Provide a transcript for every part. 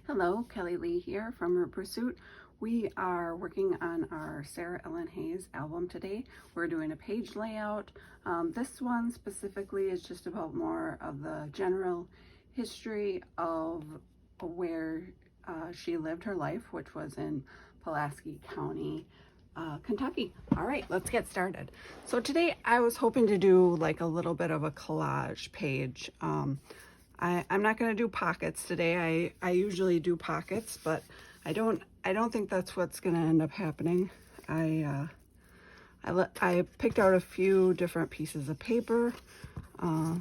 Hello, Kelly Lee here from Her Pursuit. We are working on our Sarah Ellen Hayes album today. We're doing a page layout. This one specifically is just about more of the general history of where she lived her life, which was in Pulaski County, Kentucky. All right, let's get started. So today I was hoping to do like a little bit of a collage page. I'm not going to do pockets today. I usually do pockets, but I don't think that's what's going to end up happening. I picked out a few different pieces of paper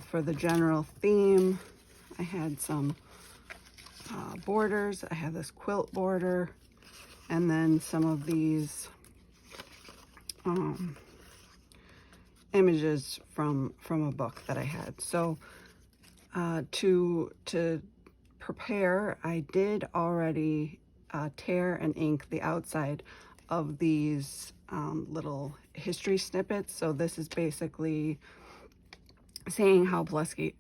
for the general theme. I had some borders. I have this quilt border, and then some of these images from a book that I had. So to prepare, I did already tear and ink the outside of these little history snippets. So this is basically saying how Pulaski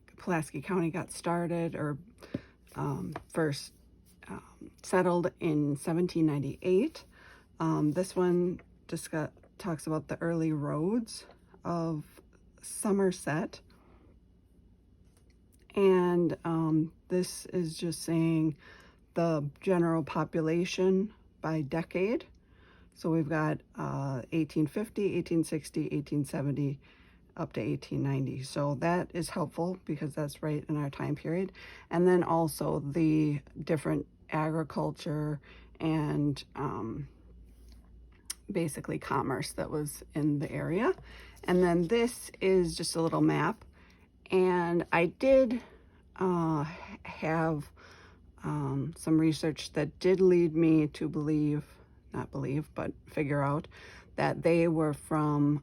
County got started, or first settled in 1798. This one talks about the early roads of Somerset. And this is just saying the general population by decade. So we've got 1850, 1860, 1870, up to 1890. So that is helpful because that's right in our time period. And then also the different agriculture and basically commerce that was in the area. And then this is just a little map. And I did have some research that did lead me to figure out that they were from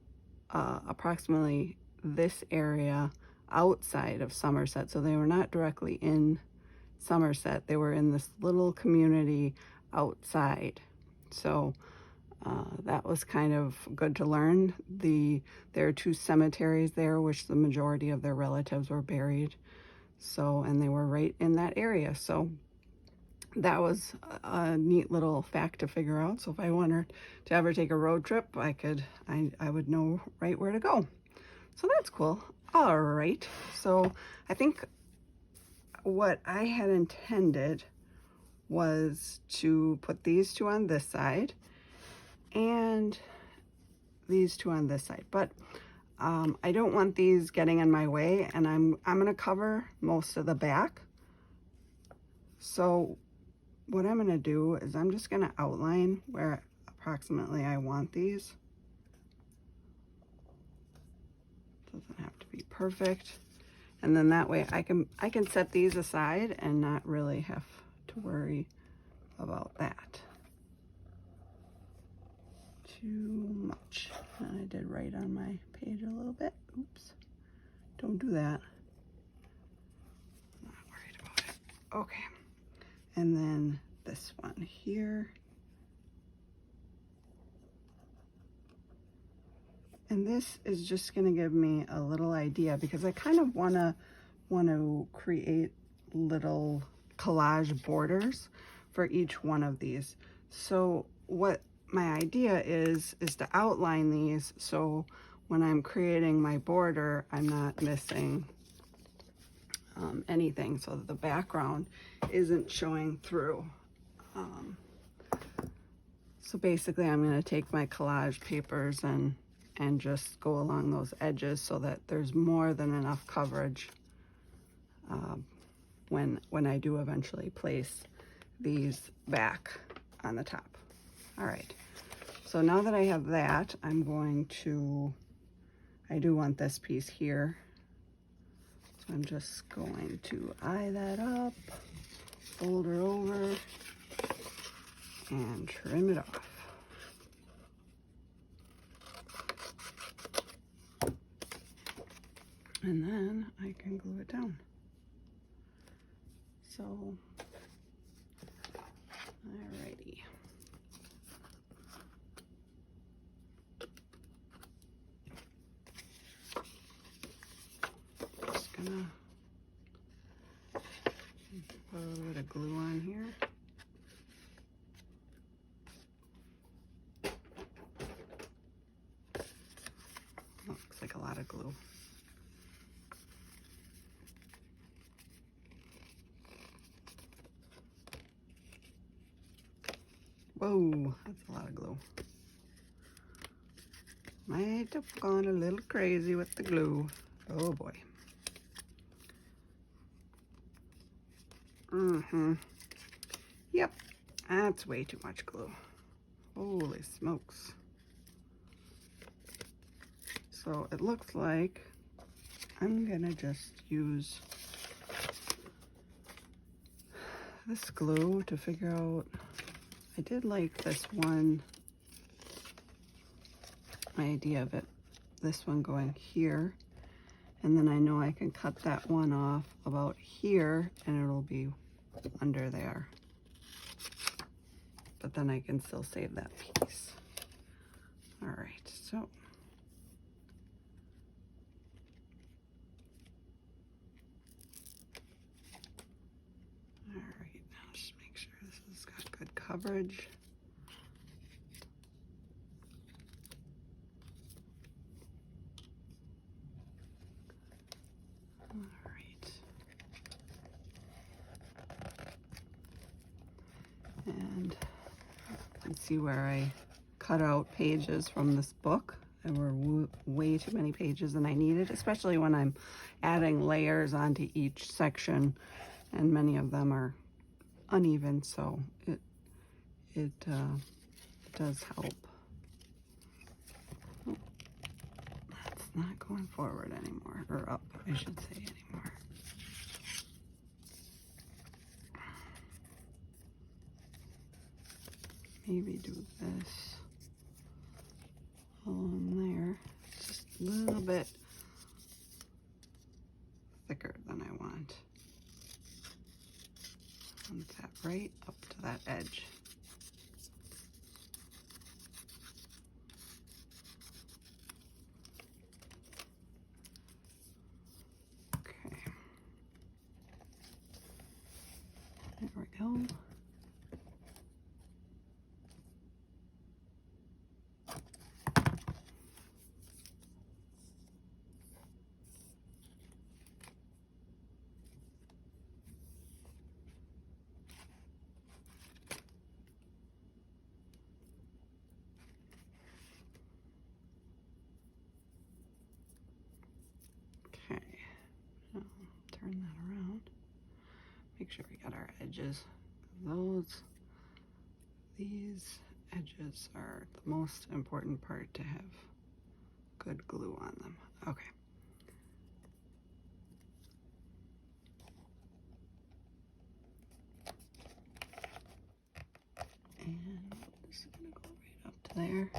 approximately this area outside of Somerset. So they were not directly in Somerset. They were in this little community outside. So that was kind of good to learn. There are two cemeteries there, which the majority of their relatives were buried. So, and they were right in that area. So that was a neat little fact to figure out. So if I wanted to ever take a road trip, I would know right where to go. So that's cool. All right. So I think what I had intended was to put these two on this side and these two on this side, but I don't want these getting in my way, and I'm going to cover most of the back. So what I'm going to do is I'm just going to outline where approximately I want these. Doesn't have to be perfect, and then that way I can set these aside and not really have to worry about that too much. I did write on my page a little bit. Oops. Don't do that. Not worried about it. Okay. And then this one here. And this is just going to give me a little idea, because I kind of want to create little collage borders for each one of these. So what my idea is to outline these, so when I'm creating my border, I'm not missing anything, so that the background isn't showing through. So basically I'm going to take my collage papers and just go along those edges so that there's more than enough coverage when I do eventually place these back on the top. All right. So now that I have that, I do want this piece here. So I'm just going to eye that up, fold her over, and trim it off. And then I can glue it down. So, alrighty. Just gonna put a little bit of glue on here. Whoa, that's a lot of glue. Might have gone a little crazy with the glue. Oh boy. Yep, that's way too much glue. Holy smokes. So it looks like I'm gonna just use this glue to figure out. I did like this one idea of it, this one going here, and then I know I can cut that one off about here and it'll be under there, but then I can still save that piece. All right, so all right, now just make sure this has got good coverage. All right. And you can see where I cut out pages from this book. There were way too many pages than I needed, especially when I'm adding layers onto each section, and many of them are uneven, so it does help. Oh, that's not going forward anymore, or up, I should say, anymore. Maybe do this along there, just a little bit thicker than I want. And that right up to that edge. Okay. There we go. Okay, now turn that around. Make sure we got our edges. These edges are the most important part to have good glue on them. Okay. And I'm just gonna go right up to there.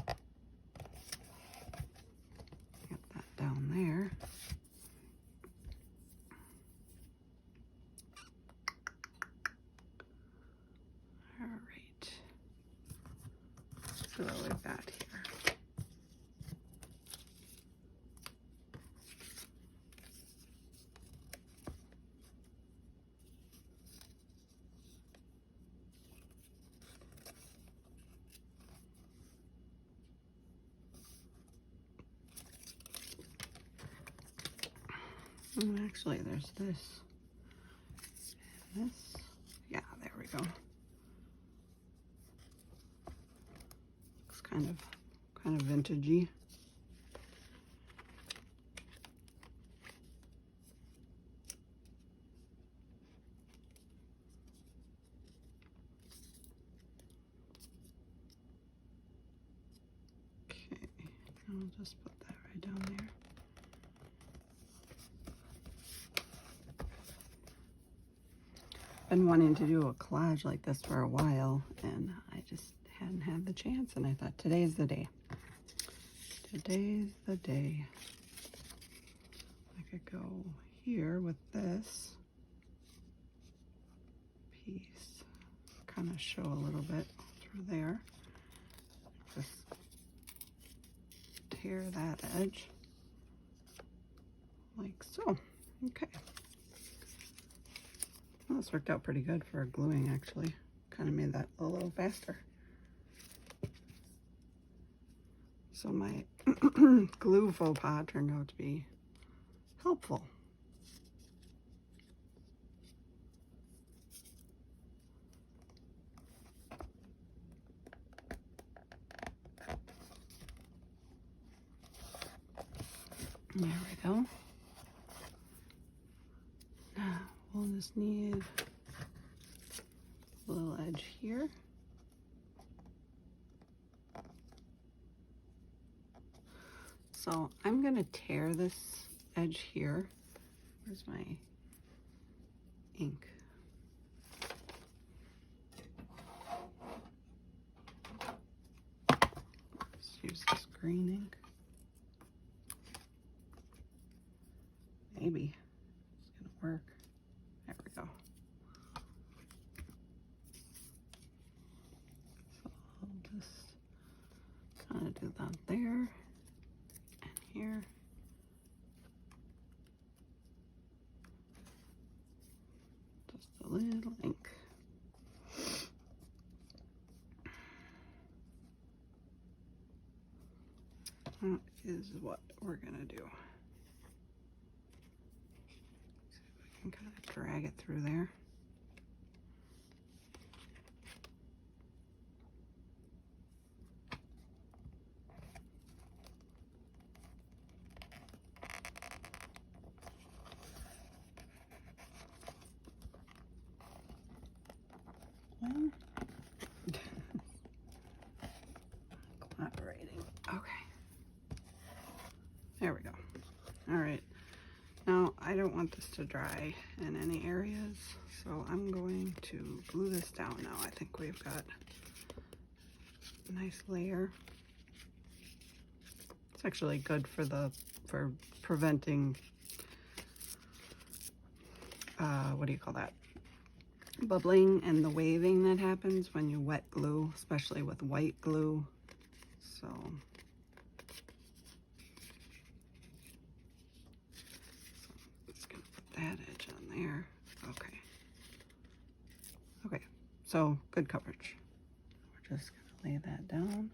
Get that down there. All right. So what we've got here. Oh, actually, there's this. And this. Yeah, there we go. Looks kind of vintagey. Okay, I'll just put that right down there. Been wanting to do a collage like this for a while, and I just hadn't had the chance, and I thought today's the day. Today's the day. I could go here with this piece, kind of show a little bit through there. Just tear that edge like so. Okay. Well, this worked out pretty good for gluing, actually. Kind of made that a little faster. So my glue faux pas turned out to be helpful. There we go. Now we'll just need a little edge here. So I'm going to tear this edge here. Where's my ink? Let's use this green ink. Maybe it's gonna work. There we go. So I'll just kind of do that there and here. Just a little ink. That is what we're gonna do. See if we can kind of drag it through there. Collaborating. Okay. There we go. All right. Now, I don't want this to dry in any areas, so I'm going to glue this down now. I think we've got a nice layer. It's actually good for preventing, what do you call that? Bubbling and the waving that happens when you wet glue, especially with white glue. So just gonna put that edge on there. Okay. Okay, so good coverage. We're just gonna lay that down.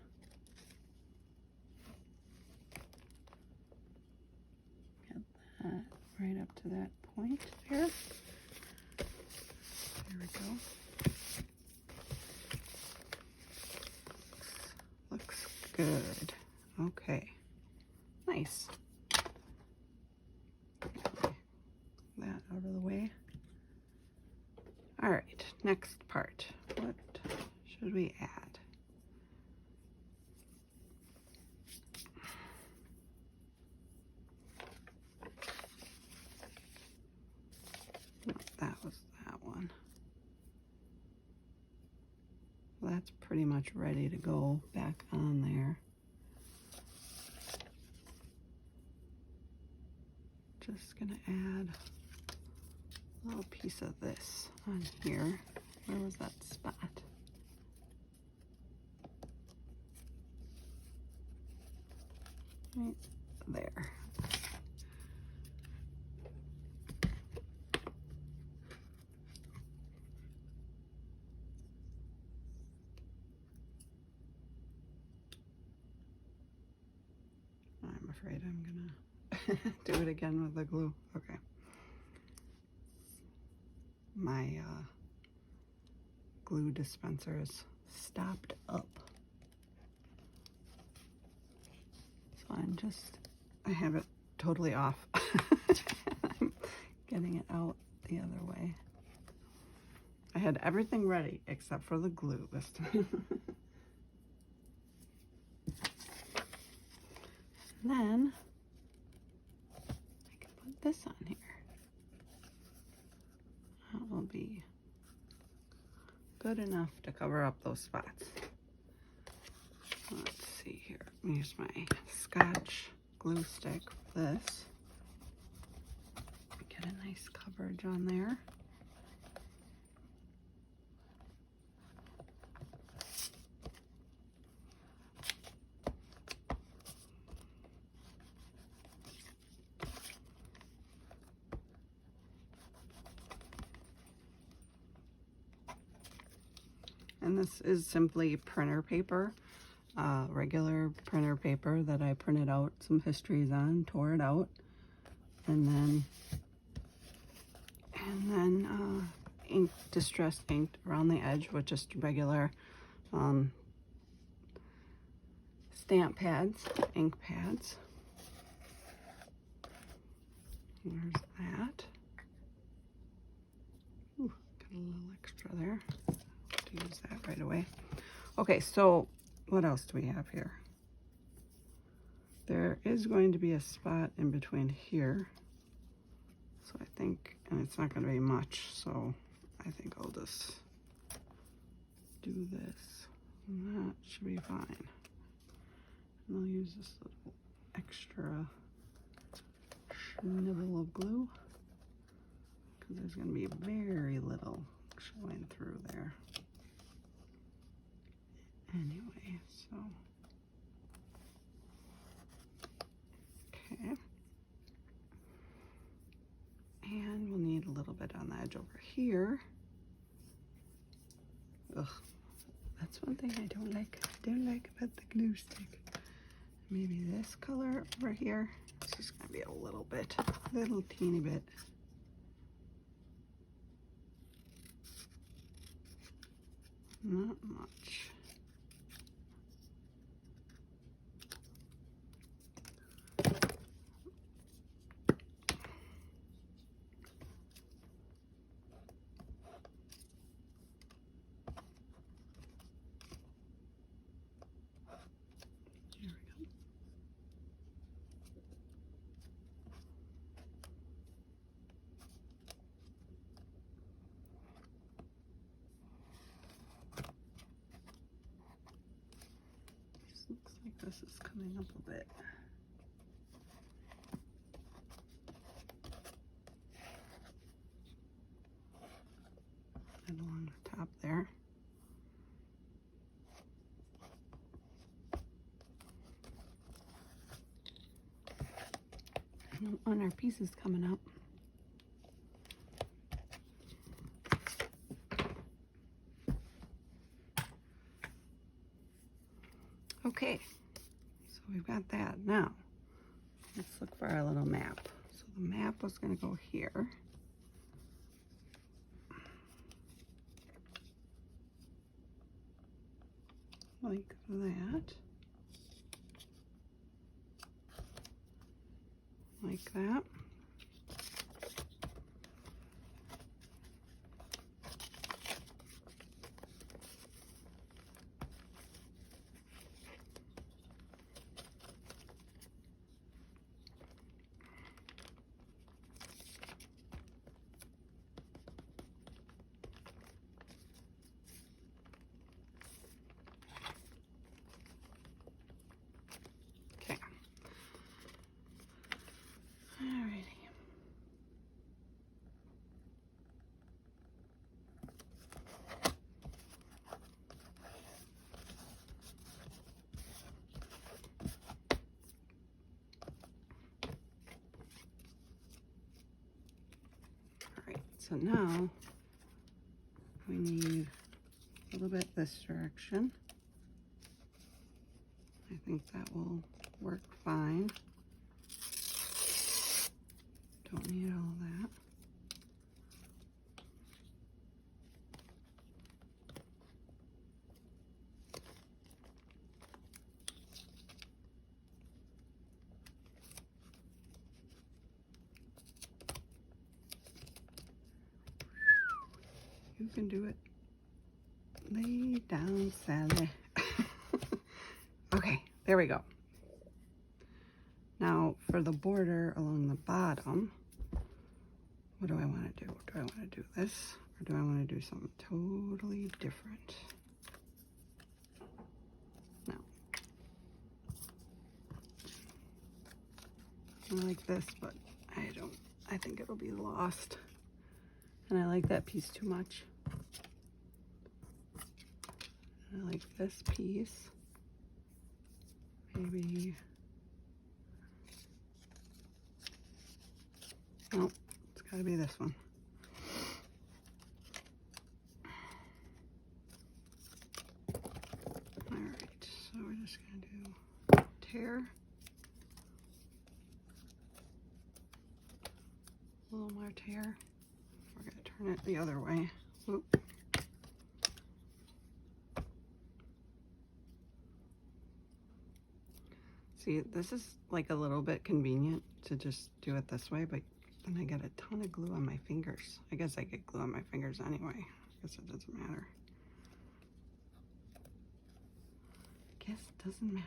Get that right up to that point there. There we go. Looks good. Okay. Nice. That out of the way. All right, next part. What should we add? No, that was that one. That's pretty much ready to go back on there. Just gonna add a little piece of this on here. Where was that spot? Right there. I'm afraid I'm gonna do it again with the glue. Okay. My glue dispenser is stopped up. So I have it totally off. I'm getting it out the other way. I had everything ready except for the glue this time. And then I can put this on here. That will be good enough to cover up those spots. Let's see here. I'm gonna use my Scotch glue stick for this. Get a nice coverage on there. And this is simply printer paper, regular printer paper that I printed out some histories on, tore it out, and then ink, distress inked around the edge with just regular stamp pads, ink pads. There's that. Ooh, got a little extra there. To use that right away. Okay, so what else do we have here? There is going to be a spot in between here. So I think, and it's not going to be much, so I think I'll just do this. And that should be fine. And I'll use this little extra nibble of glue because there's going to be very little showing through there. Anyway, so okay. And we'll need a little bit on the edge over here. Ugh, that's one thing I don't like. I don't like about the glue stick. Maybe this color over here. It's just gonna be a little bit, little teeny bit. Not much. Looks like this is coming up a bit. And along the top there. I don't want our pieces coming up. Okay, so we've got that. Now, let's look for our little map. So the map was going to go here. Like that. Like that. So now we need a little bit this direction. I think that will work fine. Don't need all that. You can do it. Lay down, Sally. Okay, there we go. Now for the border along the bottom, what do I want to do? Do I want to do this or do I want to do something totally different? No. I like this, but I think it'll be lost. And I like that piece too much. And I like this piece. Maybe, no, it's gotta be this one. All right, so we're just gonna do tear. A little more tear. We're gonna turn it the other way. Whoop. See, this is like a little bit convenient to just do it this way, but And I get a ton of glue on my fingers. I guess I get glue on my fingers anyway. I guess it doesn't matter. Guess it doesn't matter.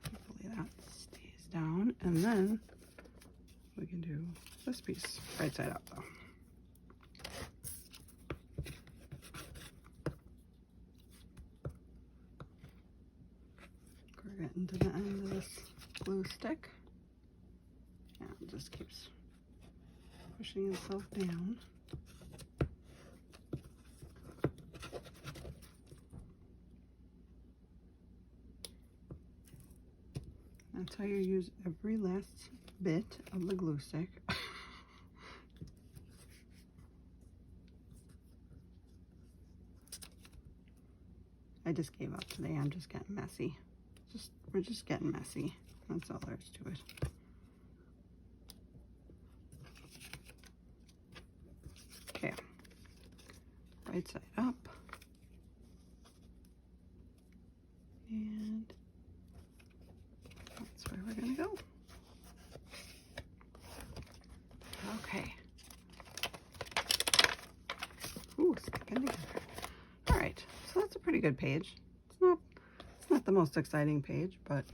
Hopefully that stays down. And then we can do this piece right side up though. We're getting to the end of this glue stick. And it just keeps pushing itself down. That's how you use every last bit of the glue stick. I just gave up today. I'm just getting messy. We're just getting messy. That's all there is to it. Okay. Right side up. And that's where we're gonna go. Okay. Ooh, sticking together. All right, so that's a pretty good page. It's not the most exciting page, but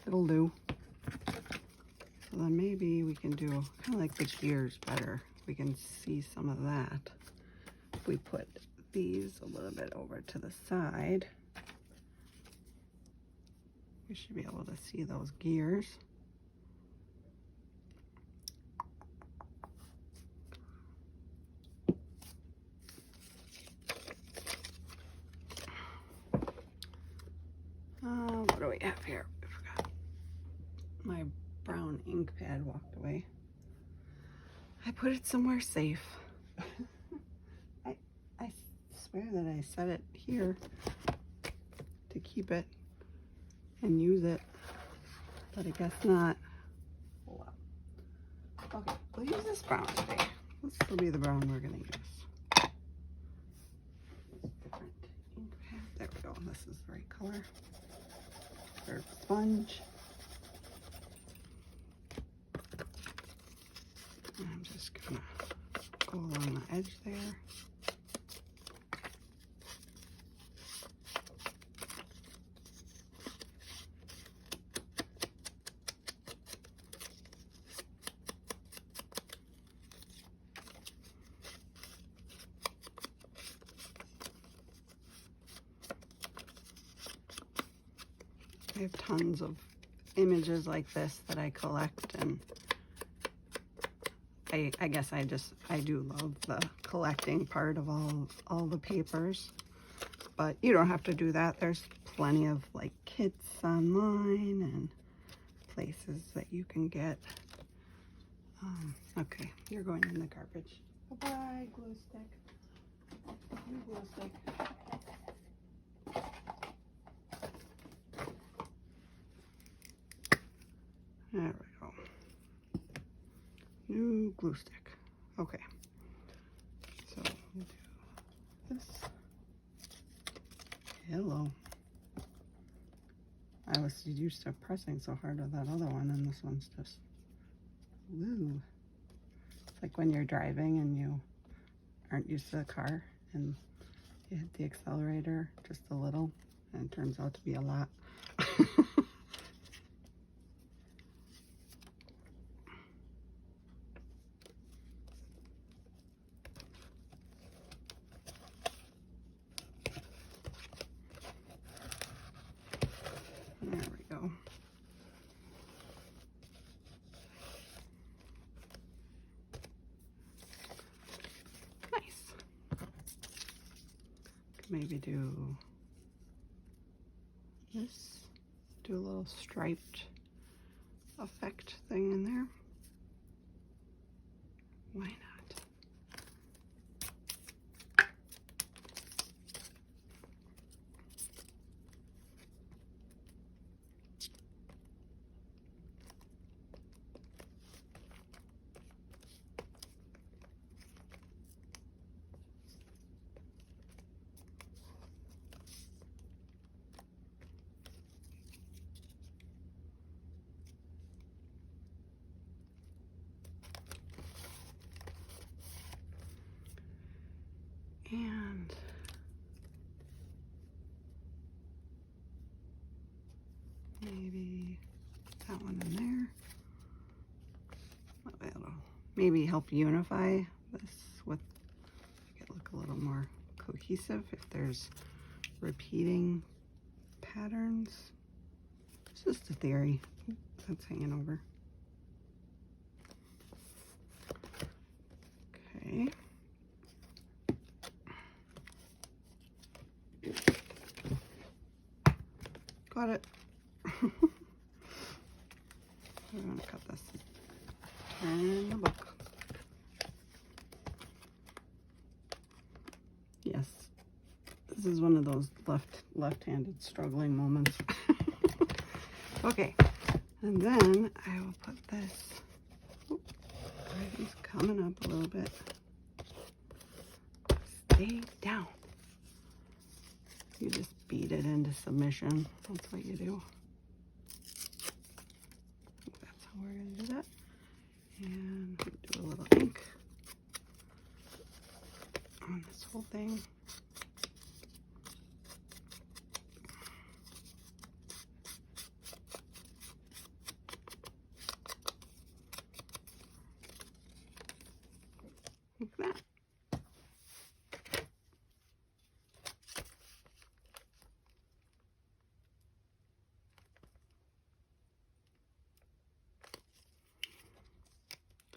it'll do. So then maybe we can do kind of like the gears better. We can see some of that. If we put these a little bit over to the side, we should be able to see those gears. What do we have here? I forgot. My brown ink pad walked away. I put it somewhere safe. I swear that I set it here to keep it and use it, but I guess not. Hold up. Okay, we'll use this brown today. This will be the brown we're gonna use. Different ink pad. There we go. This is the right color. Or sponge. And I'm just gonna go along the edge there. I have tons of images like this that I collect, and I guess I do love the collecting part of all the papers, but you don't have to do that. There's plenty of like kits online and places that you can get. Okay, you're going in the garbage. Bye-bye, glue stick. You glue stick. There we go. New glue stick. Okay. So we'll do this. Hello. I was used to pressing so hard with that other one, and this one's just woo. It's like when you're driving and you aren't used to the car and you hit the accelerator just a little and it turns out to be a lot. There we go. Nice. Could maybe do this. Do a little striped effect thing in there. Why not? And maybe that one in there. That'll maybe help unify this with, make it look a little more cohesive if there's repeating patterns. It's just a theory. That's hanging over. Okay. Got it. I'm going to cut this. Turn the book. Yes, this is one of those left-handed struggling moments. Okay, and then I will put this. Everything's coming up a little bit. Stay down. You just beat it into submission. That's what you do. That's how we're going to do that. And do a little ink on this whole thing. Like that.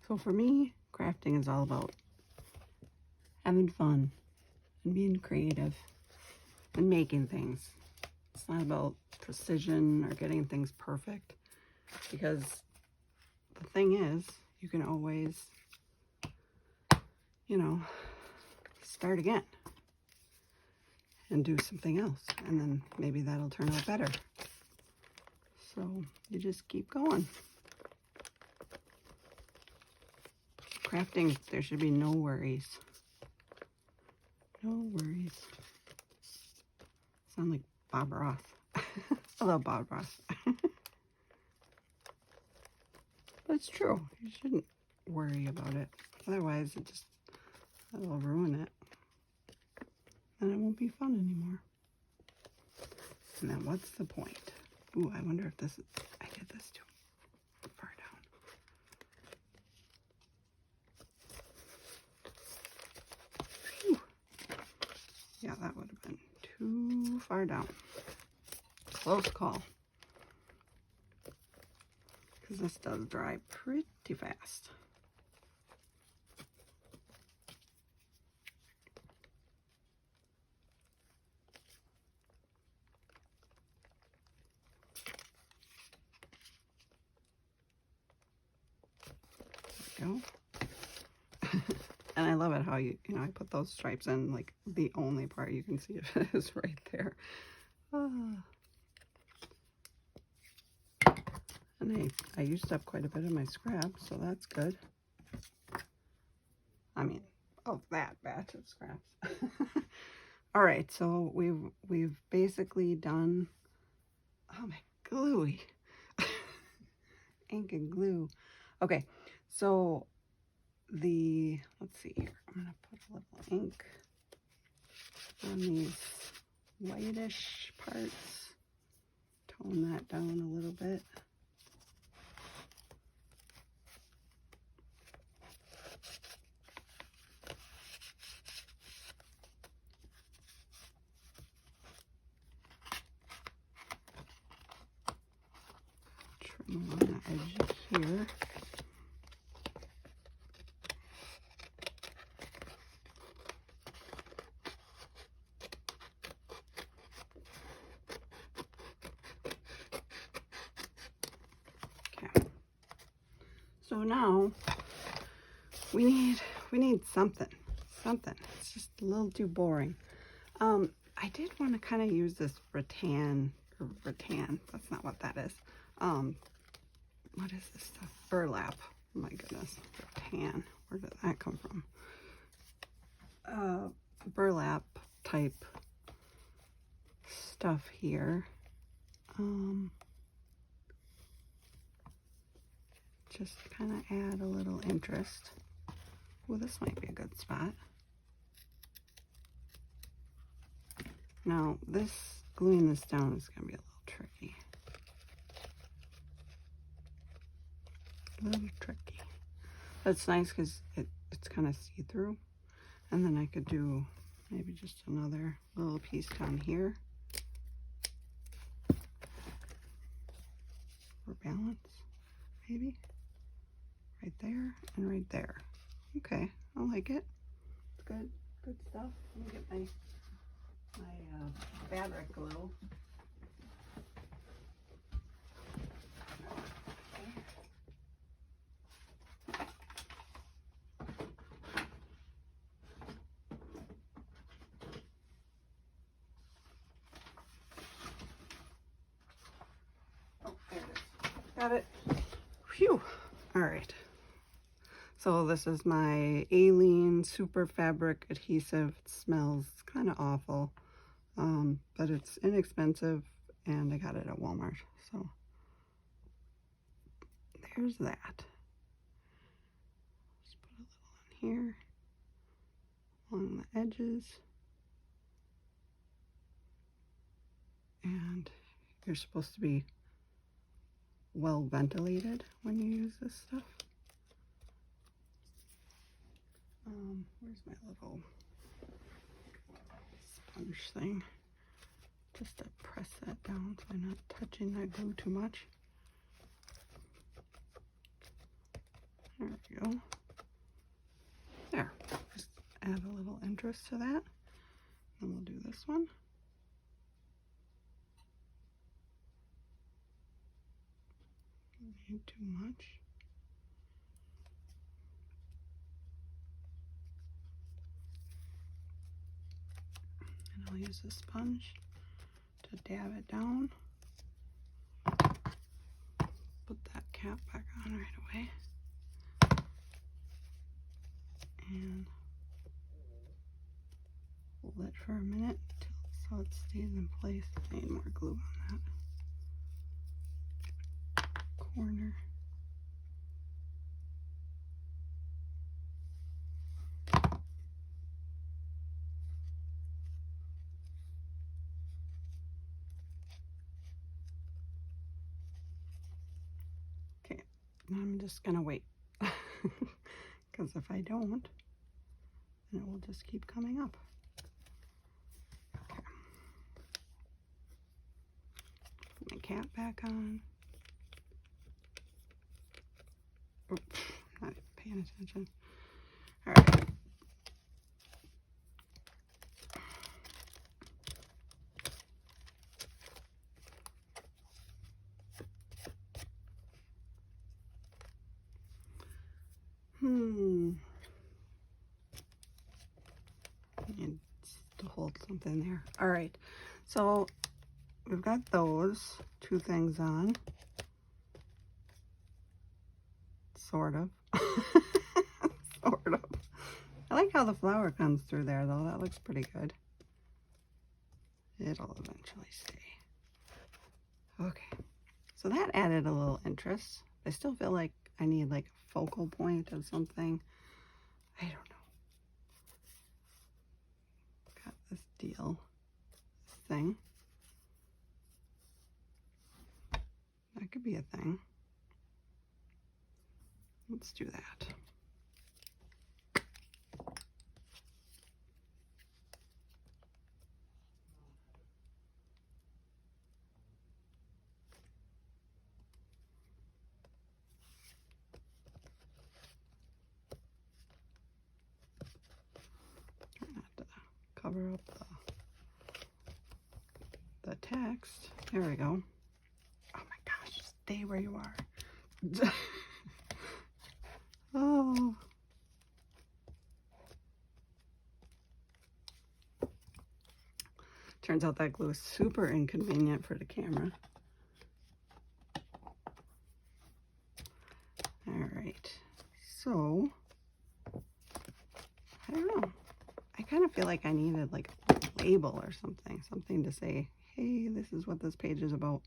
So for me, crafting is all about having fun and being creative and making things. It's not about precision or getting things perfect, because the thing is, you can always, you know, start again and do something else, and then maybe that'll turn out better. So you just keep going. Crafting, there should be no worries. No worries. Sound like Bob Ross. I love Bob Ross. But it's true. You shouldn't worry about it. Otherwise, it'll ruin it. And it won't be fun anymore. And then what's the point? Ooh, I wonder if this is, I did this too far down. Whew. Yeah, that would have been too far down. Close call. Because this does dry pretty fast. There we go. And I love it how you know, I put those stripes in, like the only part you can see it is right there. And I used up quite a bit of my scrap, so that's good. I mean, of that batch of scraps. All right, so we've basically done, oh my gluey, ink and glue. Okay, so let's see here. I'm gonna put a little ink on these whitish parts. Tone that down a little bit. Trim on the edge here. So now we need something. It's just a little too boring. I did want to kind of use this rattan. That's not what that is. What is this stuff? Burlap. Oh my goodness, rattan. Where did that come from? Burlap type stuff here. Just kind of add a little interest. Well, this might be a good spot. Now, this gluing this down is going to be a little tricky. A little tricky. But it's nice because it's kind of see-through. And then I could do maybe just another little piece down here for balance, maybe. Right there and right there. Okay, I like it. Good, good stuff. Let me get my fabric glue. Oh, there it is. Got it. Phew. All right. So this is my Alene Super Fabric Adhesive. It smells kind of awful, but it's inexpensive, and I got it at Walmart. So there's that. Just put a little in here along the edges, and you're supposed to be well ventilated when you use this stuff. Where's my little sponge thing? Just to press that down so I'm not touching that glue too much. There we go. There. Just add a little interest to that. Then we'll do this one. Not too much. And I'll use a sponge to dab it down. Put that cap back on right away. And hold it for a minute so it stays in place. I need more glue on that corner. Okay, now I'm just gonna wait, because if I don't, then it will just keep coming up. Okay. Put my cap back on. Oops, not paying attention. All right. Need to hold something there. All right, so we've got those two things on, sort of. Sort of. I like how the flower comes through there, though. That looks pretty good. It'll eventually stay. Okay, so that added a little interest. I still feel like I need like a focal point of something. I don't know. Got this deal, this thing. That could be a thing. Let's do that. Try not to cover up the text. There we go. Oh my gosh, stay where you are. Oh. Turns out that glue is super inconvenient for the camera. All right, so I don't know. I kind of feel like I needed like a label or something to say, hey, this is what this page is about.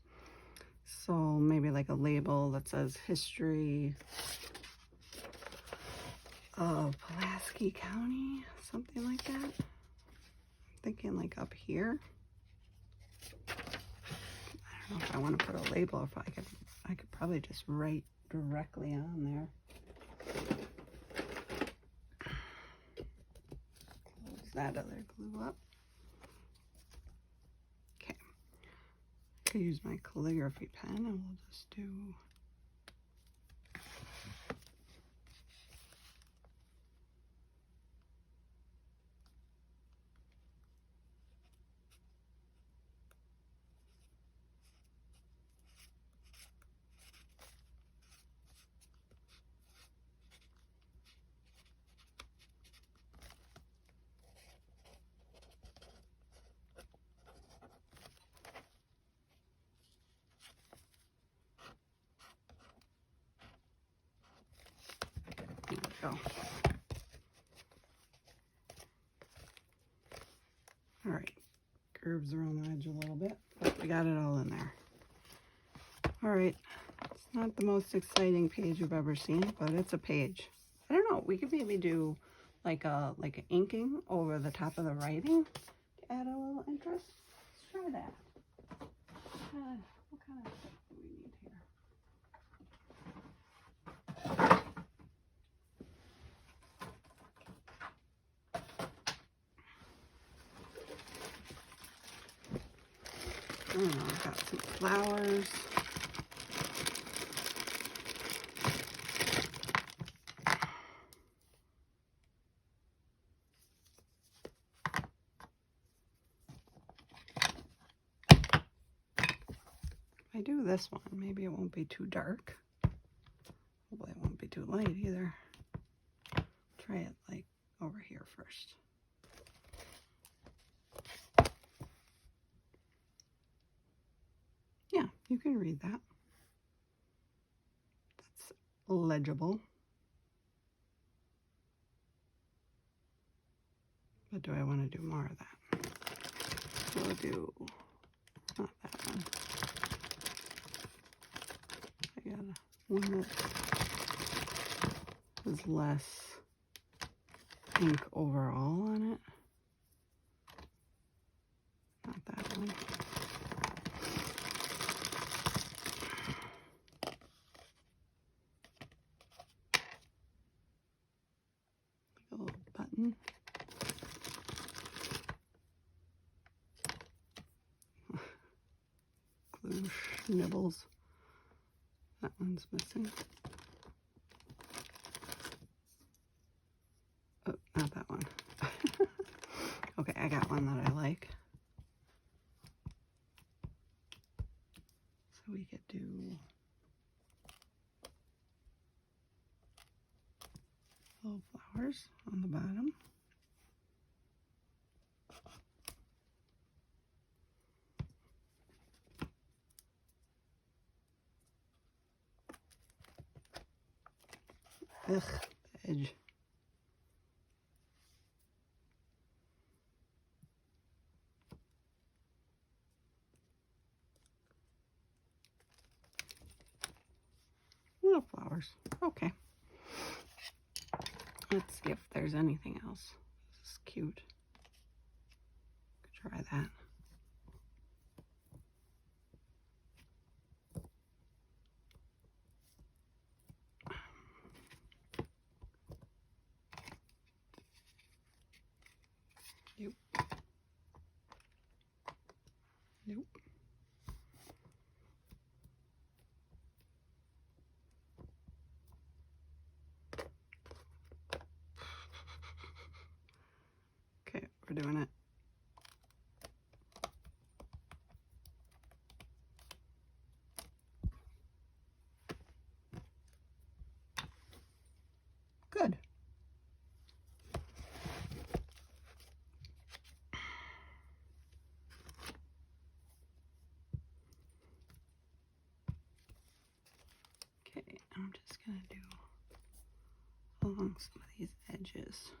So maybe like a label that says history of Pulaski County, something like that. I'm thinking like up here. I don't know if I want to put a label, if I could probably just write directly on there. Close that other glue up. Okay. I could use my calligraphy pen and we'll just do go. All right, curves around the edge a little bit, but we got it all in there. All right, it's not the most exciting page you've ever seen, but it's a page. I don't know, we could maybe do like a inking over the top of the writing to add a little interest. Let's try that. What kind of stuff do we need here? I don't know, I've got some flowers. If I do this one, maybe it won't be too dark. Hopefully it won't be too light either. Try it like over here first. Yeah, you can read that. That's legible. But do I want to do more of that? We'll do not that one. I got one that has less ink overall on it. Not that one. A little button. Glue nibbles. That one's missing. Oh, not that one. Okay, I got one that I like. So we could do little flowers on the bottom. Ugh, the edge. Little flowers. Okay. Let's see if there's anything else. This is cute. Could try that. Nope. Nope. Okay, we're doing it. Good. Okay, I'm just gonna do along some of these edges.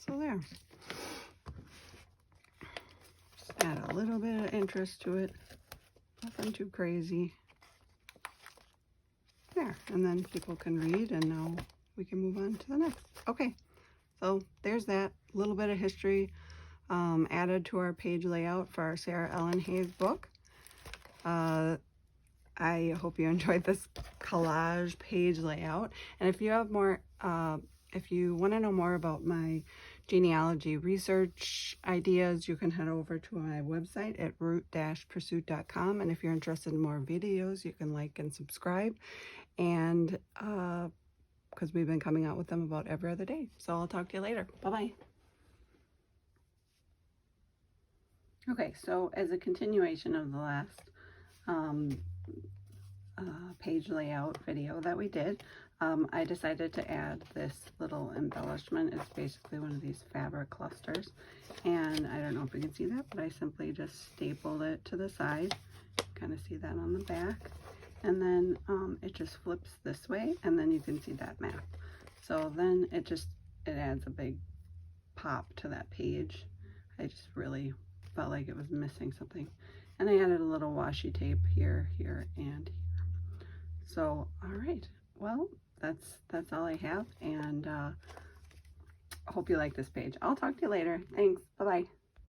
So there. Just add a little bit of interest to it. Nothing too crazy. There, and then people can read, and now we can move on to the next. Okay, so there's that little bit of history added to our page layout for our Sarah Ellen Hayes book. I hope you enjoyed this collage page layout, and if you have more, if you want to know more about my genealogy research ideas, you can head over to my website at root-pursuit.com, and if you're interested in more videos, you can like and subscribe, and because we've been coming out with them about every other day. So I'll talk to you later. Bye-bye. Okay, so as a continuation of the last page layout video that we did, I decided to add this little embellishment. It's basically one of these fabric clusters, and I don't know if you can see that, but I simply just stapled it to the side. Kind of see that on the back, and then it just flips this way, and then you can see that map. So then it adds a big pop to that page. I just really felt like it was missing something, and I added a little washi tape here, here, and here. So all right, well, that's all I have, and I hope you like this page. I'll talk to you later. Thanks. Bye-bye.